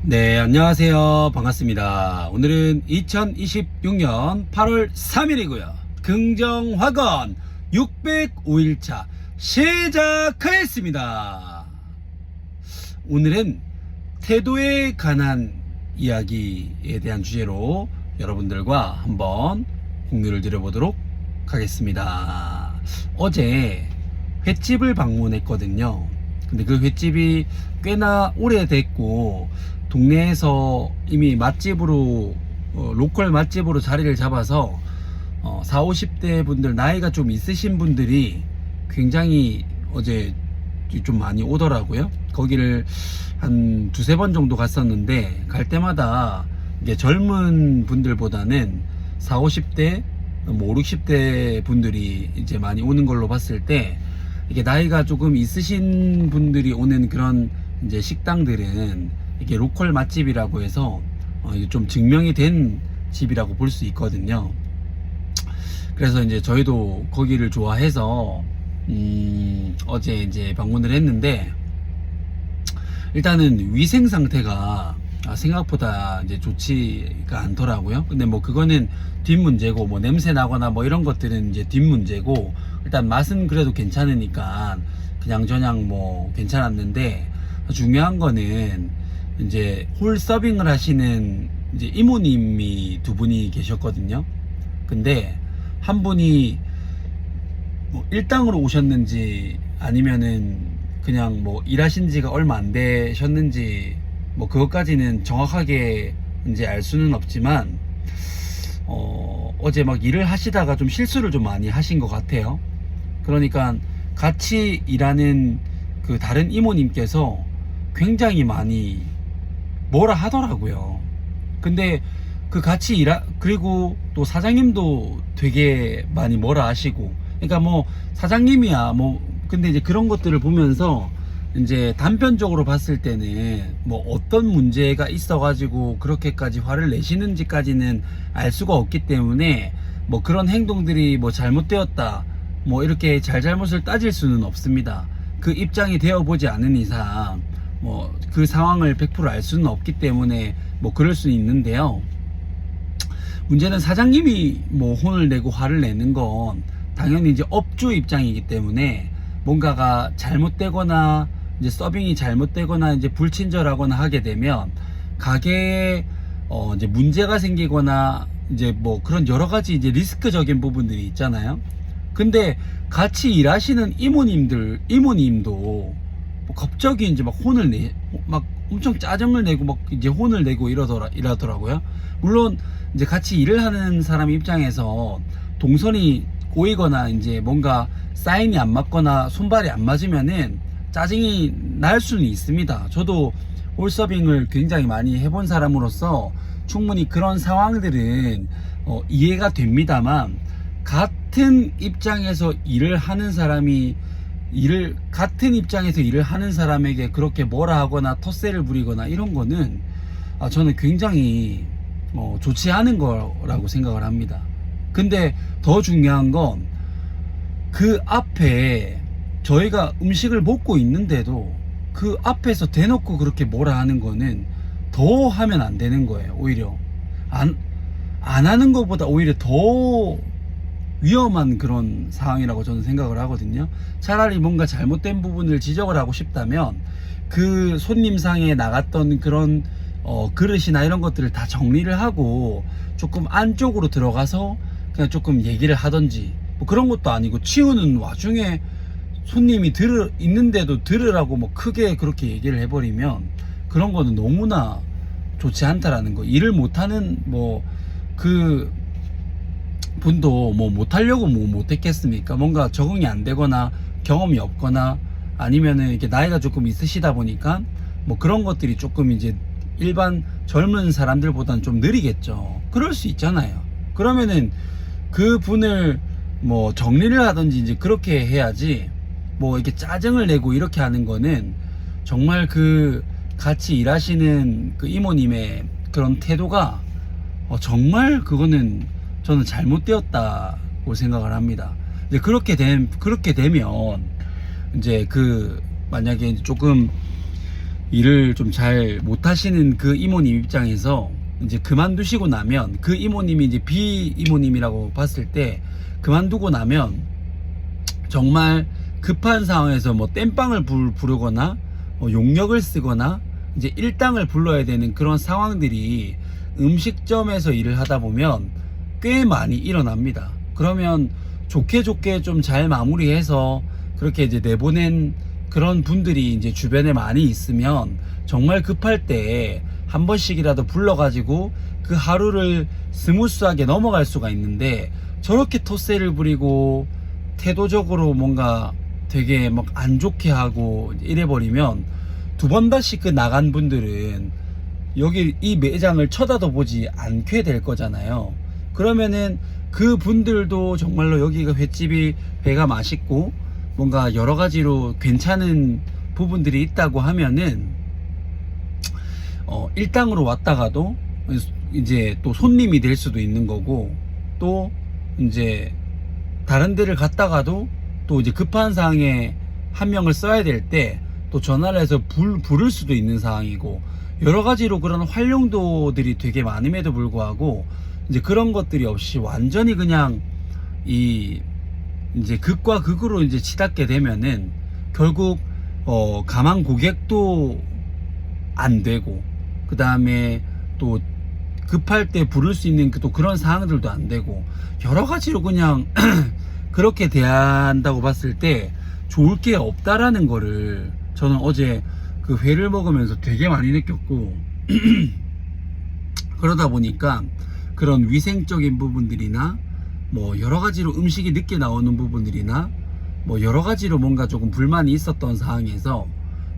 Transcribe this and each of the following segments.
네, 안녕하세요. 반갑습니다. 오늘은 2026년 8월 3일이고요. 긍정화건 605일차 시작하겠습니다. 오늘은 태도에 관한 이야기에 대한 주제로 여러분들과 한번 공유를 드려보도록 하겠습니다. 어제 횟집을 방문했거든요. 근데 그 횟집이 꽤나 오래됐고 동네에서 이미 맛집으로 로컬 맛집으로 자리를 잡아서 4, 50대 분들, 나이가 좀 있으신 분들이 굉장히 어제 좀 많이 오더라고요. 거기를 한 두세 번 정도 갔었는데 갈 때마다 이게 젊은 분들보다는 4, 50대, 뭐 5, 60대 분들이 이제 많이 오는 걸로 봤을 때, 이게 나이가 조금 있으신 분들이 오는 그런 이제 식당들은 이게 로컬 맛집이라고 해서 이게 좀 증명이 된 집이라고 볼 수 있거든요. 그래서 이제 저희도 거기를 좋아해서 어제 이제 방문을 했는데, 일단은 위생 상태가 생각보다 이제 좋지가 않더라고요. 근데 뭐 그거는 뒷 문제고, 뭐 냄새 나거나 뭐 이런 것들은 이제 뒷 문제고, 일단 맛은 그래도 괜찮으니까 그냥 저냥 뭐 괜찮았는데, 중요한 거는 이제 홀 서빙을 하시는 이제 이모님이 두 분이 계셨거든요. 근데 한 분이 뭐 일당으로 오셨는지 아니면은 그냥 뭐 일하신 지가 얼마 안 되셨는지 뭐 그것까지는 정확하게 이제 알 수는 없지만 어제 막 일을 하시다가 좀 실수를 좀 많이 하신 것 같아요. 그러니까 같이 일하는 그 다른 이모님께서 굉장히 많이 뭐라 하더라고요. 근데 그 같이 그리고 또 사장님도 되게 많이 뭐라 하시고, 그러니까 뭐 사장님이야 뭐, 근데 이제 그런 것들을 보면서 이제 단편적으로 봤을 때는 뭐 어떤 문제가 있어가지고 그렇게까지 화를 내시는지까지는 알 수가 없기 때문에 뭐 그런 행동들이 뭐 잘못되었다 뭐 이렇게 잘잘못을 따질 수는 없습니다. 그 입장이 되어보지 않은 이상 뭐 그 상황을 100% 알 수는 없기 때문에 뭐 그럴 수는 있는데요. 문제는 사장님이 뭐 혼을 내고 화를 내는 건 당연히 이제 업주 입장이기 때문에 뭔가가 잘못되거나 이제 서빙이 잘못되거나 이제 불친절하거나 하게 되면 가게에 이제 문제가 생기거나 이제 뭐 그런 여러 가지 이제 리스크적인 부분들이 있잖아요. 근데 같이 일하시는 이모님도 뭐 갑자기 이제 막 막 엄청 짜증을 내고 막 이제 혼을 내고 이러더라고요. 물론 이제 같이 일을 하는 사람 입장에서 동선이 꼬이거나 이제 뭔가 사인이 안 맞거나 손발이 안 맞으면은 짜증이 날 수는 있습니다. 저도 홀서빙을 굉장히 많이 해본 사람으로서 충분히 그런 상황들은 이해가 됩니다만, 같은 입장에서 일을 하는 사람에게 그렇게 뭐라 하거나 텃세를 부리거나 이런 거는 저는 굉장히 좋지 않은 거라고 생각을 합니다. 근데 더 중요한 건 그 앞에 저희가 음식을 먹고 있는데도 그 앞에서 대놓고 그렇게 뭐라 하는 거는 더 하면 안 되는 거예요. 오히려 안 하는 것보다 오히려 더 위험한 그런 상황이라고 저는 생각을 하거든요. 차라리 뭔가 잘못된 부분을 지적을 하고 싶다면 그 손님상에 나갔던 그런 그릇이나 이런 것들을 다 정리를 하고 조금 안쪽으로 들어가서 그냥 조금 얘기를 하던지, 뭐 그런 것도 아니고 치우는 와중에 손님이 있는데도 들으라고 뭐 크게 그렇게 얘기를 해버리면 그런 거는 너무나 좋지 않다라는 거. 일을 못하는 뭐 그 분도 뭐 못하려고 뭐 못했겠습니까? 뭔가 적응이 안 되거나 경험이 없거나 아니면은 이렇게 나이가 조금 있으시다 보니까 뭐 그런 것들이 조금 이제 일반 젊은 사람들보다는 좀 느리겠죠. 그럴 수 있잖아요. 그러면은 그 분을 뭐 정리를 하든지 이제 그렇게 해야지, 뭐 이렇게 짜증을 내고 이렇게 하는 거는 정말 그 같이 일하시는 그 이모님의 그런 태도가 정말 그거는 저는 잘못되었다고 생각을 합니다. 이제 그렇게 되면 이제 그 만약에 조금 일을 좀 잘 못하시는 그 이모님 입장에서 이제 그만두시고 나면, 그 이모님이 이제 비 이모님이라고 봤을 때 그만두고 나면 정말 급한 상황에서 뭐 땜빵을 부르거나 용역을 쓰거나 이제 일당을 불러야 되는 그런 상황들이 음식점에서 일을 하다 보면 꽤 많이 일어납니다. 그러면 좋게 좀 잘 마무리해서 그렇게 이제 내보낸 그런 분들이 이제 주변에 많이 있으면 정말 급할 때 한 번씩이라도 불러가지고 그 하루를 스무스하게 넘어갈 수가 있는데, 저렇게 텃세를 부리고 태도적으로 뭔가 되게 막 안 좋게 하고 이래버리면 두 번 다시 그 나간 분들은 여기 이 매장을 쳐다도 보지 않게 될 거잖아요. 그러면은 그 분들도 정말로 여기가 횟집이 회가 맛있고 뭔가 여러 가지로 괜찮은 부분들이 있다고 하면은 일당으로 왔다가도 이제 또 손님이 될 수도 있는 거고, 또 이제 다른 데를 갔다가도 또 이제 급한 상황에 한 명을 써야 될 때 또 전화를 해서 부를 수도 있는 상황이고, 여러 가지로 그런 활용도들이 되게 많음에도 불구하고 이제 그런 것들이 없이 완전히 그냥 이제 극과 극으로 이제 치닫게 되면은 결국 가망 고객도 안 되고, 그 다음에 또 급할 때 부를 수 있는 또 그런 상황들도 안 되고, 여러 가지로 그냥 그렇게 대한다고 봤을 때 좋을 게 없다라는 거를 저는 어제 그 회를 먹으면서 되게 많이 느꼈고 그러다 보니까 그런 위생적인 부분들이나 뭐 여러 가지로 음식이 늦게 나오는 부분들이나 뭐 여러 가지로 뭔가 조금 불만이 있었던 상황에서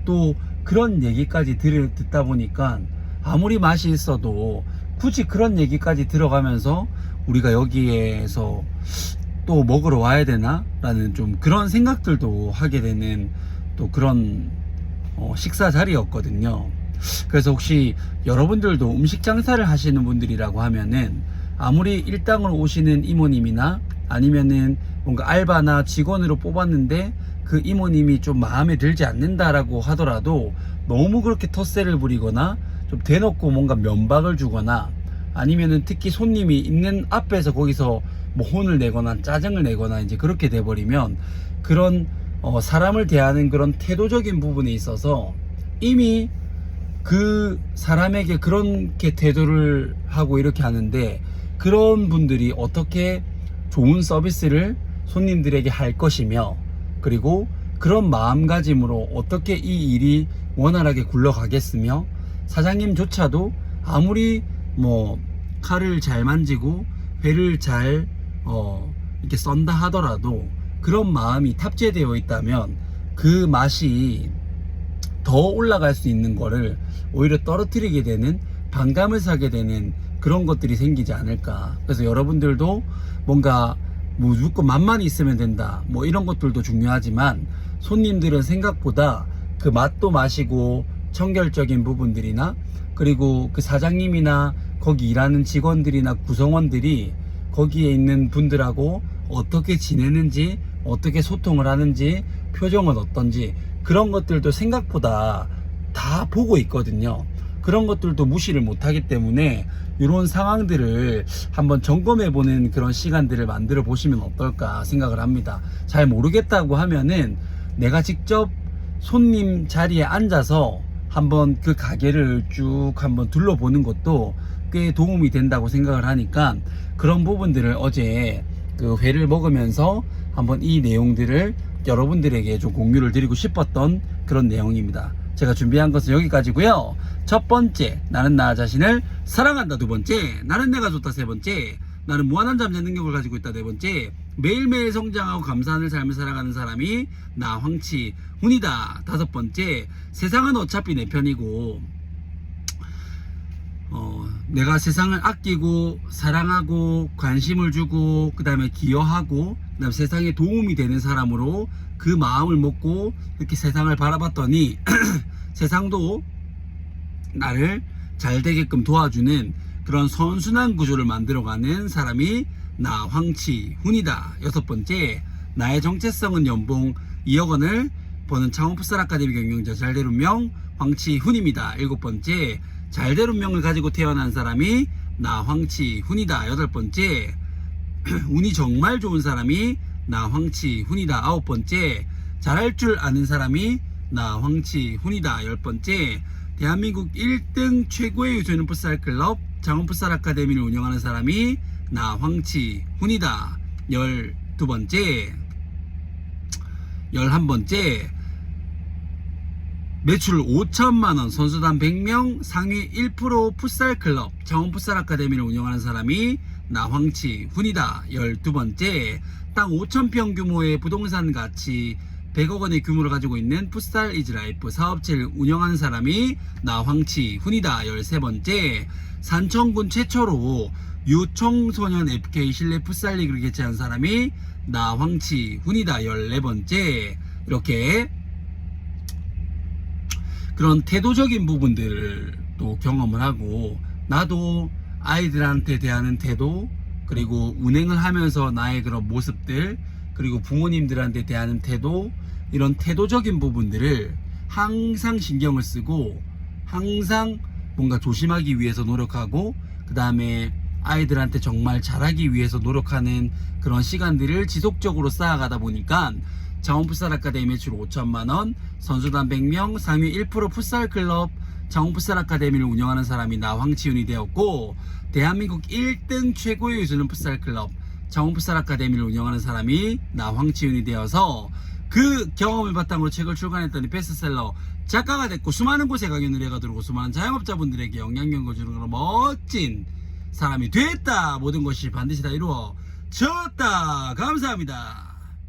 또 그런 얘기까지 듣다 보니까 아무리 맛이 있어도 굳이 그런 얘기까지 들어가면서 우리가 여기에서 또 먹으러 와야 되나? 라는 좀 그런 생각들도 하게 되는 또 그런 식사 자리였거든요. 그래서 혹시 여러분들도 음식 장사를 하시는 분들이라고 하면은 아무리 일당으로 오시는 이모님이나 아니면은 뭔가 알바나 직원으로 뽑았는데 그 이모님이 좀 마음에 들지 않는다라고 하더라도 너무 그렇게 텃세를 부리거나 좀 대놓고 뭔가 면박을 주거나 아니면은 특히 손님이 있는 앞에서 거기서 뭐 혼을 내거나 짜증을 내거나 이제 그렇게 돼버리면 그런 사람을 대하는 그런 태도적인 부분에 있어서 이미 그 사람에게 그렇게 태도를 하고 이렇게 하는데 그런 분들이 어떻게 좋은 서비스를 손님들에게 할 것이며, 그리고 그런 마음가짐으로 어떻게 이 일이 원활하게 굴러가겠으며, 사장님조차도 아무리 뭐 칼을 잘 만지고 회를 잘 이렇게 썬다 하더라도 그런 마음이 탑재되어 있다면 그 맛이 더 올라갈 수 있는 거를 오히려 떨어뜨리게 되는, 반감을 사게 되는 그런 것들이 생기지 않을까. 그래서 여러분들도 뭔가 무조건 맛만 있으면 된다 뭐 이런 것들도 중요하지만, 손님들은 생각보다 그 맛도 마시고 청결적인 부분들이나 그리고 그 사장님이나 거기 일하는 직원들이나 구성원들이 거기에 있는 분들하고 어떻게 지내는지, 어떻게 소통을 하는지, 표정은 어떤지, 그런 것들도 생각보다 다 보고 있거든요. 그런 것들도 무시를 못하기 때문에 이런 상황들을 한번 점검해보는 그런 시간들을 만들어 보시면 어떨까 생각을 합니다. 잘 모르겠다고 하면은 내가 직접 손님 자리에 앉아서 한번 그 가게를 쭉 한번 둘러보는 것도 꽤 도움이 된다고 생각을 하니까, 그런 부분들을 어제 그 회를 먹으면서 한번 이 내용들을 여러분들에게 좀 공유를 드리고 싶었던 그런 내용입니다. 제가 준비한 것은 여기까지고요. 첫 번째, 나는 나 자신을 사랑한다. 두 번째, 나는 내가 좋다. 세 번째, 나는 무한한 잠재 능력을 가지고 있다. 네 번째, 매일매일 성장하고 감사하는 삶을 살아가는 사람이 나 황치훈이다. 다섯 번째, 세상은 어차피 내 편이고 내가 세상을 아끼고 사랑하고 관심을 주고 그 다음에 기여하고 그 다음에 세상에 도움이 되는 사람으로 그 마음을 먹고 이렇게 세상을 바라봤더니 세상도 나를 잘 되게끔 도와주는 그런 선순환 구조를 만들어가는 사람이 나 황치훈이다. 여섯 번째, 나의 정체성은 연봉 2억 원을 버는 창원 풋살 아카데미 경영자 잘될 운명 황치훈입니다. 7번째, 잘될 운명을 가지고 태어난 사람이 나 황치훈이다. 8번째, 운이 정말 좋은 사람이 나 황치훈이다. 9번째, 잘할 줄 아는 사람이 나 황치훈이다. 10번째, 대한민국 1등 최고의 유소년 풋살클럽 장원 풋살 아카데미를 운영하는 사람이 나 황치훈이다. 12번째, 11번째, 매출 5천만원 선수단 100명 상위 1% 풋살클럽 장원 풋살 아카데미를 운영하는 사람이 나 황치훈이다. 12번째, 땅 5천평 규모의 부동산 가치 100억원의 규모를 가지고 있는 풋살 이즈라이프 사업체를 운영하는 사람이 나 황치훈이다. 13번째, 산청군 최초로 유청소년 FK 실내 풋살 리그를 개최한 사람이 나 황치훈이다. 14번째, 이렇게 그런 태도적인 부분들을 또 경험을 하고, 나도 아이들한테 대하는 태도, 그리고 운행을 하면서 나의 그런 모습들, 그리고 부모님들한테 대하는 태도, 이런 태도적인 부분들을 항상 신경을 쓰고 항상 뭔가 조심하기 위해서 노력하고, 그 다음에 아이들한테 정말 잘하기 위해서 노력하는 그런 시간들을 지속적으로 쌓아가다 보니까 장원 풋살 아카데미 매출 5천만원, 선수단 100명, 상위 1% 풋살 클럽 장원 풋살 아카데미를 운영하는 사람이 나 황치훈이 되었고, 대한민국 1등 최고의 유소년 풋살 클럽 장원 풋살 아카데미를 운영하는 사람이 나 황치훈이 되어서 그 경험을 바탕으로 책을 출간했더니 베스트셀러 작가가 됐고, 수많은 곳에 강연을 해가도록 수많은 자영업자분들에게 영향력을 주는 그런 멋진 사람이 됐다. 모든 것이 반드시 다 이루어졌다. 감사합니다.